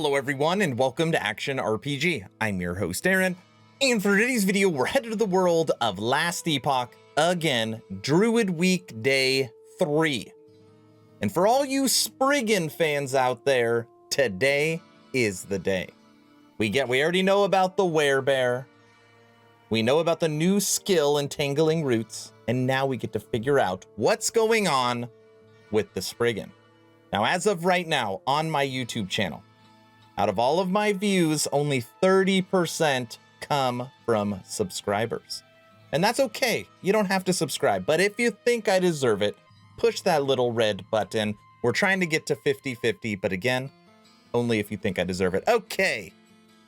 Hello everyone and welcome to Action RPG. I'm your host Aaron, and for today's video we're headed to the world of Last Epoch, again, Druid Week Day 3. And for all you Spriggan fans out there, today is the day. We already know about the Werebear, we know about the new skill Entangling Roots, and now we get to figure out what's going on with the Spriggan. Now, as of right now on my YouTube channel, out of all of my views, only 30% come from subscribers. And that's okay. You don't have to subscribe. But if you think I deserve it, push that little red button. We're trying to get to 50-50, but again, only if you think I deserve it. Okay.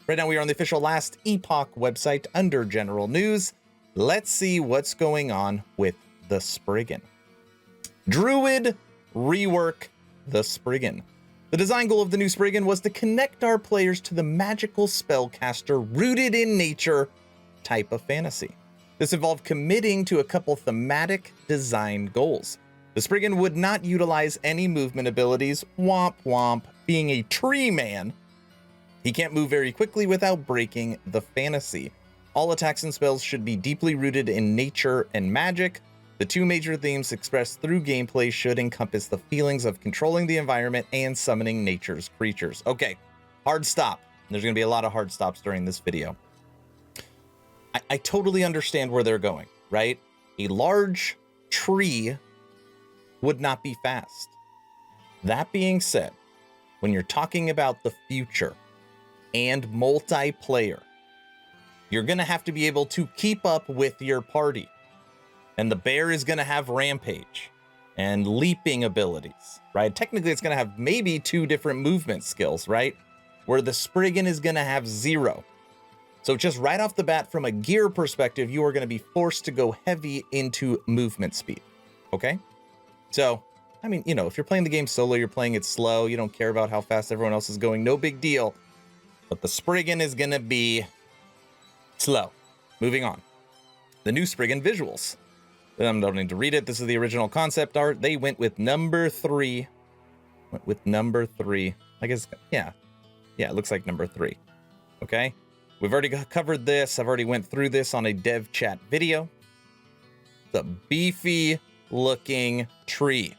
Right now we are on the official Last Epoch website under General News. Let's see what's going on with the Spriggan. Druid rework the Spriggan. The design goal of the new Spriggan was to connect our players to the magical spellcaster rooted in nature type of fantasy. This involved committing to a couple thematic design goals. The Spriggan would not utilize any movement abilities, womp womp. Being a tree man, he can't move very quickly without breaking the fantasy. All attacks and spells should be deeply rooted in nature and magic. The two major themes expressed through gameplay should encompass the feelings of controlling the environment and summoning nature's creatures. Okay, hard stop. There's going to be a lot of hard stops during this video. I totally understand where they're going, right? A large tree would not be fast. That being said, when you're talking about the future and multiplayer, you're going to have to be able to keep up with your party. And the bear is going to have rampage and leaping abilities, right? Technically, it's going to have maybe two different movement skills, right? Where the Spriggan is going to have 0. So just right off the bat, from a gear perspective, you are going to be forced to go heavy into movement speed, okay? So, I mean, you know, if you're playing the game solo, you're playing it slow, you don't care about how fast everyone else is going, no big deal. But the Spriggan is going to be slow. Moving on. The new Spriggan visuals. I don't need to read it. This is the original concept art. They went with number 3. I guess, yeah, it looks like number 3. Okay. We've already covered this. I've already went through this on a dev chat video. It's a beefy looking tree.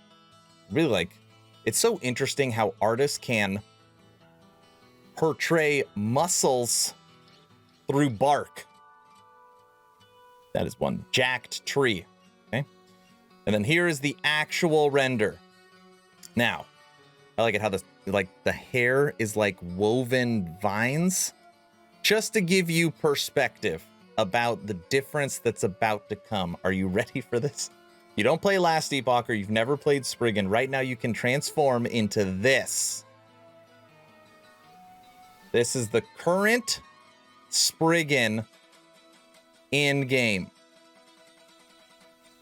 Really, like, it's so interesting how artists can portray muscles through bark. That is one jacked tree. And then here is the actual render. Now, I like it how the hair is like woven vines. Just to give you perspective about the difference that's about to come. Are you ready for this? You don't play Last Epoch or you've never played Spriggan. Right now you can transform into this. This is the current Spriggan in game.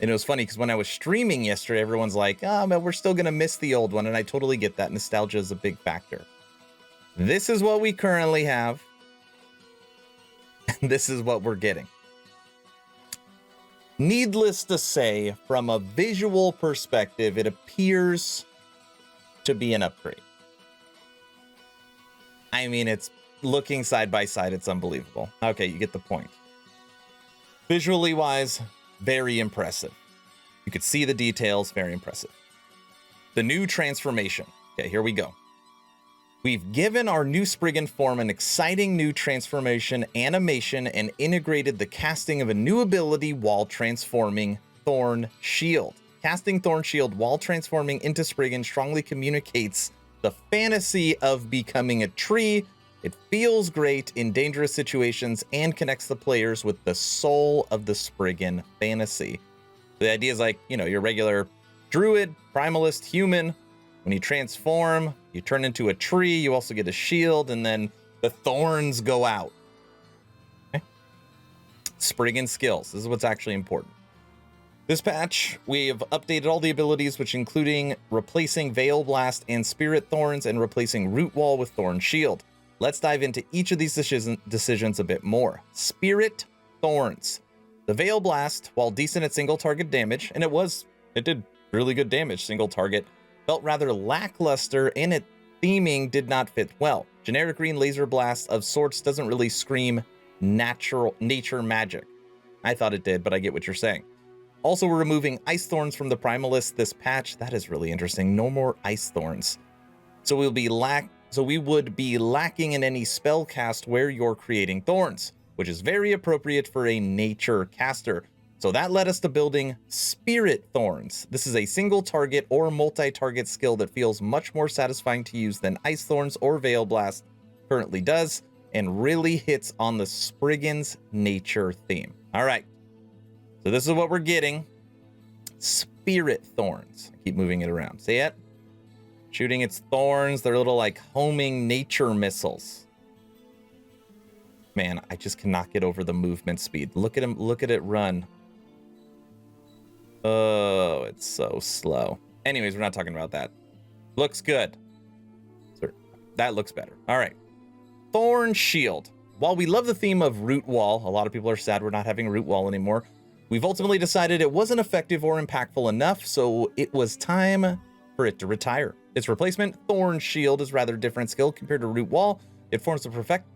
And it was funny because when I was streaming yesterday, everyone's like, oh, man, we're still going to miss the old one. And I totally get that. Nostalgia is a big factor. This is what we currently have. And this is what we're getting. Needless to say, from a visual perspective, it appears to be an upgrade. I mean, it's looking side by side. It's unbelievable. Okay, you get the point. Visually wise, very impressive. You could see the details, very impressive. The new transformation. Okay, here we go. We've given our new Spriggan form an exciting new transformation animation and integrated the casting of a new ability while transforming Thorn Shield. Casting Thorn Shield while transforming into Spriggan strongly communicates the fantasy of becoming a tree. It feels great in dangerous situations and connects the players with the soul of the Spriggan fantasy. The idea is like, you know, your regular druid, primalist, human. When you transform, you turn into a tree. You also get a shield, and then the thorns go out. Okay. Spriggan skills. This is what's actually important. This patch, we have updated all the abilities, which including replacing Veil Blast and Spirit Thorns and replacing Root Wall with Thorn Shield. Let's dive into each of these decisions a bit more. Spirit Thorns. The Veil Blast, while decent at single target damage, and it did really good damage single target, felt rather lackluster and its theming did not fit well. Generic green laser blast of sorts doesn't really scream nature magic. I thought it did, but I get what you're saying. Also, we're removing ice thorns from the Primalist this patch. That is really interesting. No more ice thorns. So we would be lacking in any spell cast where you're creating thorns, which is very appropriate for a nature caster. So that led us to building Spirit Thorns. This is a single target or multi-target skill that feels much more satisfying to use than Ice Thorns or Veil Blast currently does, and really hits on the Spriggan's nature theme. All right, so this is what we're getting. Spirit Thorns. I keep moving it around. See it? Shooting its thorns. They're little like homing nature missiles. Man, I just cannot get over the movement speed. Look at him. Look at it run. Oh, it's so slow. Anyways, we're not talking about that. Looks good. That looks better. All right. Thorn Shield. While we love the theme of Root Wall, a lot of people are sad we're not having Root Wall anymore. We've ultimately decided it wasn't effective or impactful enough, so it was time for it to retire. Its replacement, Thorn Shield, is a rather different skill compared to Root Wall. It forms a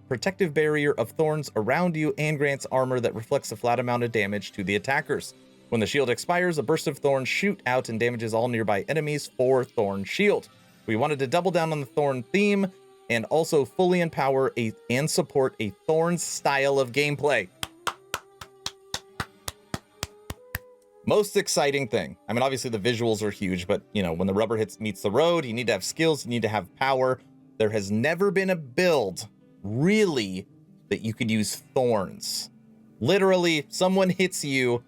protective barrier of thorns around you and grants armor that reflects a flat amount of damage to the attackers. When the shield expires, a burst of thorns shoot out and damages all nearby enemies for Thorn Shield. We wanted to double down on the Thorn theme and also fully empower and support a Thorns style of gameplay. Most exciting thing. I mean, obviously the visuals are huge, but you know, when the rubber meets the road, you need to have skills, you need to have power. There has never been a build, really, that you could use thorns. Literally, someone hits you,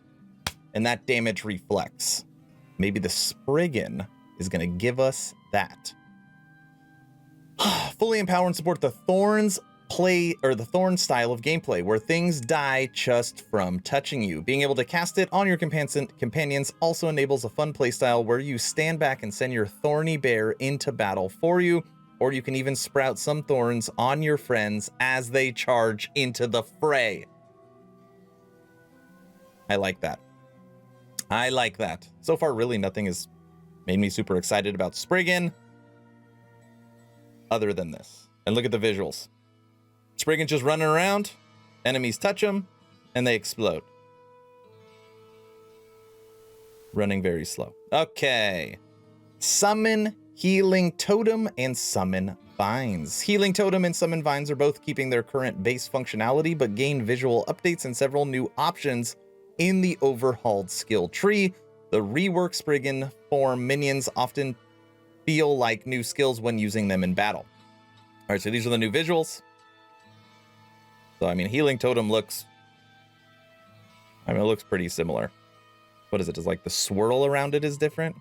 and that damage reflects. Maybe the Spriggan is going to give us that. Fully empower and support the Thorns the Thorn style of gameplay, where things die just from touching you. Being able to cast it on your companions also enables a fun playstyle where you stand back and send your thorny bear into battle for you, or you can even sprout some thorns on your friends as they charge into the fray. I like that. I like that. So far, really nothing has made me super excited about Spriggan other than this. And look at the visuals. Spriggan just running around, enemies touch them, and they explode. Running very slow. Okay. Summon Healing Totem and Summon Vines. Healing Totem and Summon Vines are both keeping their current base functionality, but gain visual updates and several new options in the overhauled skill tree. The rework Spriggan form minions often feel like new skills when using them in battle. All right, so these are the new visuals. So, I mean, Healing Totem looks... it looks pretty similar. What is it? Is like the swirl around it is different?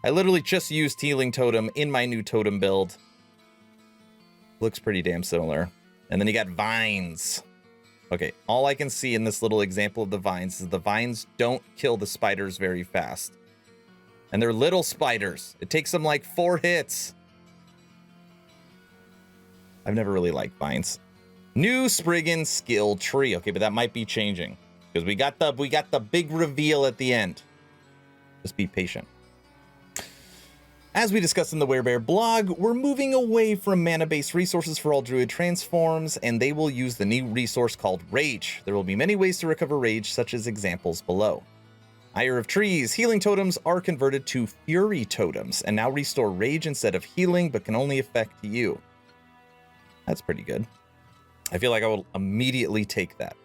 I literally just used Healing Totem in my new totem build. Looks pretty damn similar. And then you got Vines. Okay, all I can see in this little example of the Vines is the Vines don't kill the spiders very fast. And they're little spiders. It takes them like 4 hits. I've never really liked Vines. New Spriggan skill tree. Okay, but that might be changing because we got the big reveal at the end. Just be patient. As we discussed in the Werebear blog, we're moving away from mana-based resources for all Druid transforms, and they will use the new resource called Rage. There will be many ways to recover Rage, such as examples below. Ire of Trees. Healing totems are converted to Fury totems, and now restore Rage instead of healing, but can only affect you. That's pretty good. I feel like I will immediately take that.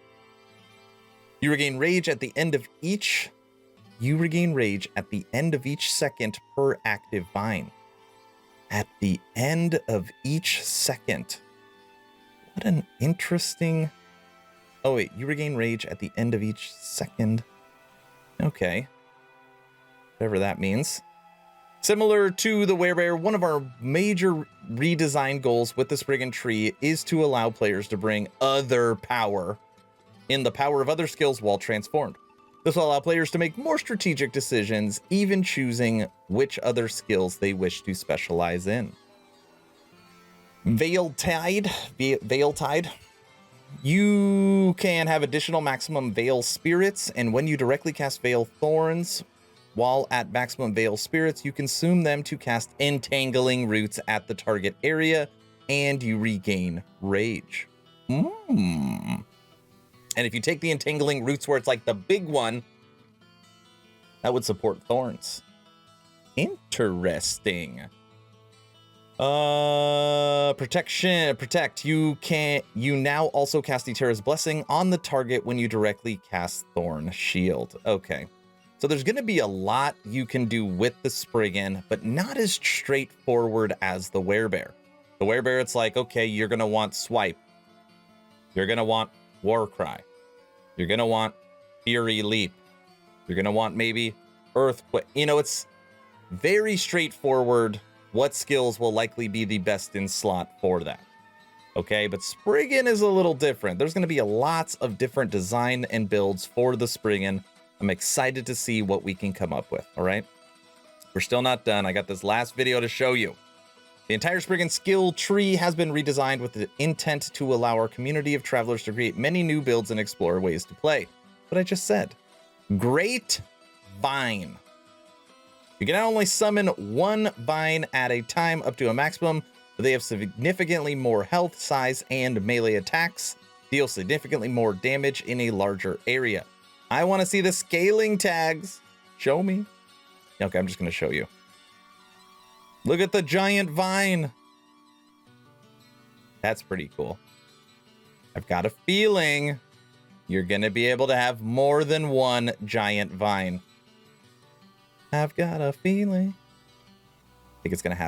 You regain rage at the end of each second per active vine. At the end of each second. What an interesting... Oh wait, you regain rage at the end of each second. Okay. Whatever that means. Similar to the Werebear, one of our major redesign goals with the Spriggan tree is to allow players to bring other power in the power of other skills while transformed. This will allow players to make more strategic decisions, even choosing which other skills they wish to specialize in. Veiltide. You can have additional maximum Veil Spirits, and when you directly cast Veil Thorns, while at maximum Veil Spirits, you consume them to cast Entangling Roots at the target area. and you regain rage. And if you take the entangling roots where it's like the big one, that would support thorns. Interesting. Protect. You now also cast Eterra's Blessing on the target when you directly cast Thorn Shield. Okay. So there's going to be a lot you can do with the Spriggan, but not as straightforward as the Werebear. The Werebear, it's like, okay, you're going to want Swipe. You're going to want Warcry. You're going to want Fury Leap. You're going to want maybe Earthquake. You know, it's very straightforward what skills will likely be the best in slot for that. Okay, but Spriggan is a little different. There's going to be lots of different design and builds for the Spriggan. I'm excited to see what we can come up with, all right? We're still not done. I got this last video to show you. The entire Spriggan skill tree has been redesigned with the intent to allow our community of travelers to create many new builds and explore ways to play. What I just said. Great Vine. You can only summon one vine at a time up to a maximum, but they have significantly more health, size, and melee attacks, deal significantly more damage in a larger area. I want to see the scaling tags. Show me. Okay, I'm just going to show you. Look at the giant vine. That's pretty cool. I've got a feeling you're going to be able to have more than one giant vine. I've got a feeling. I think it's going to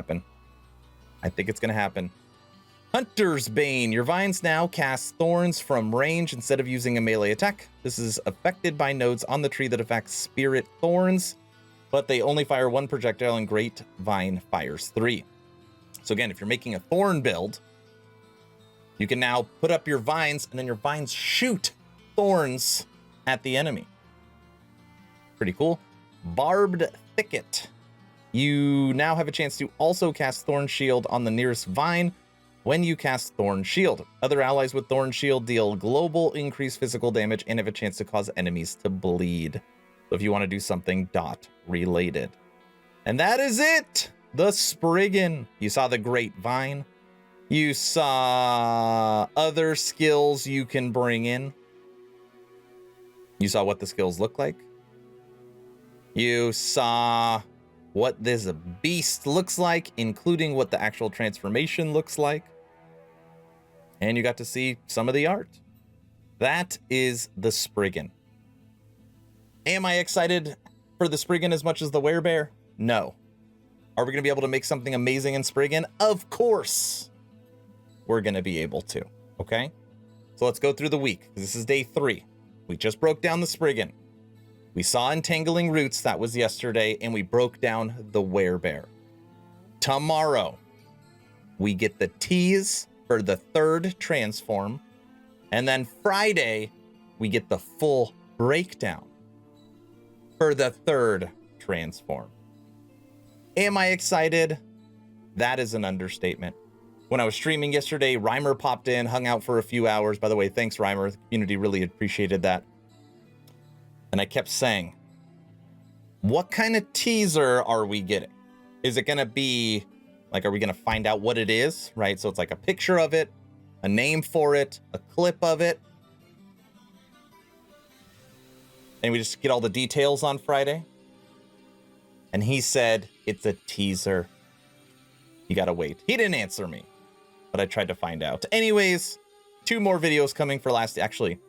happen. Hunter's Bane. Your vines now cast thorns from range instead of using a melee attack. This is affected by nodes on the tree that affect spirit thorns, but they only fire one projectile and Great Vine fires 3. So again, if you're making a thorn build, you can now put up your vines and then your vines shoot thorns at the enemy. Pretty cool. Barbed Thicket. You now have a chance to also cast Thorn Shield on the nearest vine when you cast Thorn Shield. Other allies with Thorn Shield deal global increased physical damage and have a chance to cause enemies to bleed. So if you want to do something dot related. And that is it. The Spriggan. You saw the Great Vine. You saw other skills you can bring in. You saw what the skills look like. You saw what this beast looks like, including what the actual transformation looks like. And you got to see some of the art. That is the Spriggan. Am I excited for the Spriggan as much as the Werebear? No. Are we going to be able to make something amazing in Spriggan? Of course we're going to be able to. Okay? So let's go through the week. This is day 3. We just broke down the Spriggan. We saw Entangling Roots, that was yesterday, and we broke down the Werebear. Tomorrow, we get the tease for the 3rd transform, and then Friday, we get the full breakdown for the 3rd transform. Am I excited? That is an understatement. When I was streaming yesterday, Reimer popped in, hung out for a few hours. By the way, thanks, Reimer. The community really appreciated that. And I kept saying, what kind of teaser are we getting? Is it going to be like, are we going to find out what it is? Right? So it's like a picture of it, a name for it, a clip of it. And we just get all the details on Friday. And he said, it's a teaser. You got to wait. He didn't answer me, but I tried to find out. Anyways, 2 more videos coming for actually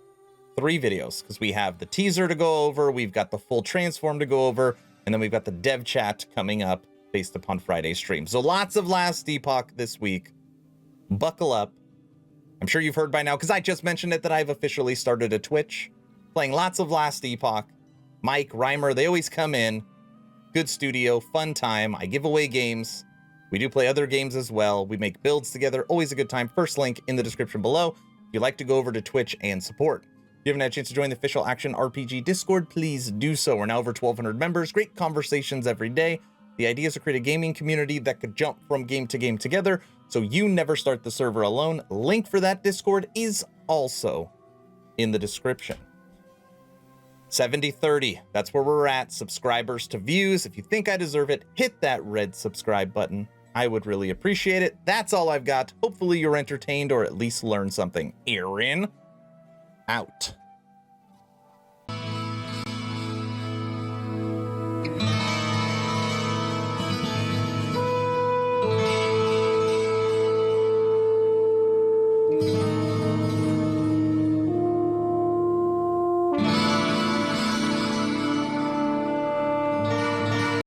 3 videos, because we have the teaser to go over, we've got the full transform to go over, and then we've got the dev chat coming up based upon Friday's stream. So lots of Last Epoch this week. Buckle up. I'm sure you've heard by now, because I just mentioned it, that I've officially started a Twitch, playing lots of Last Epoch. Mike, Reimer, they always come in. Good studio, fun time. I give away games. We do play other games as well. We make builds together. Always a good time. First link in the description below. If you'd like to go over to Twitch and support. If you haven't had a chance to join the official Action RPG Discord, please do so. We're now over 1,200 members. Great conversations every day. The idea is to create a gaming community that could jump from game to game together, so you never start the server alone. Link for that Discord is also in the description. 70-30, that's where we're at. Subscribers to views. If you think I deserve it, hit that red subscribe button. I would really appreciate it. That's all I've got. Hopefully you're entertained or at least learned something. Aaron, out.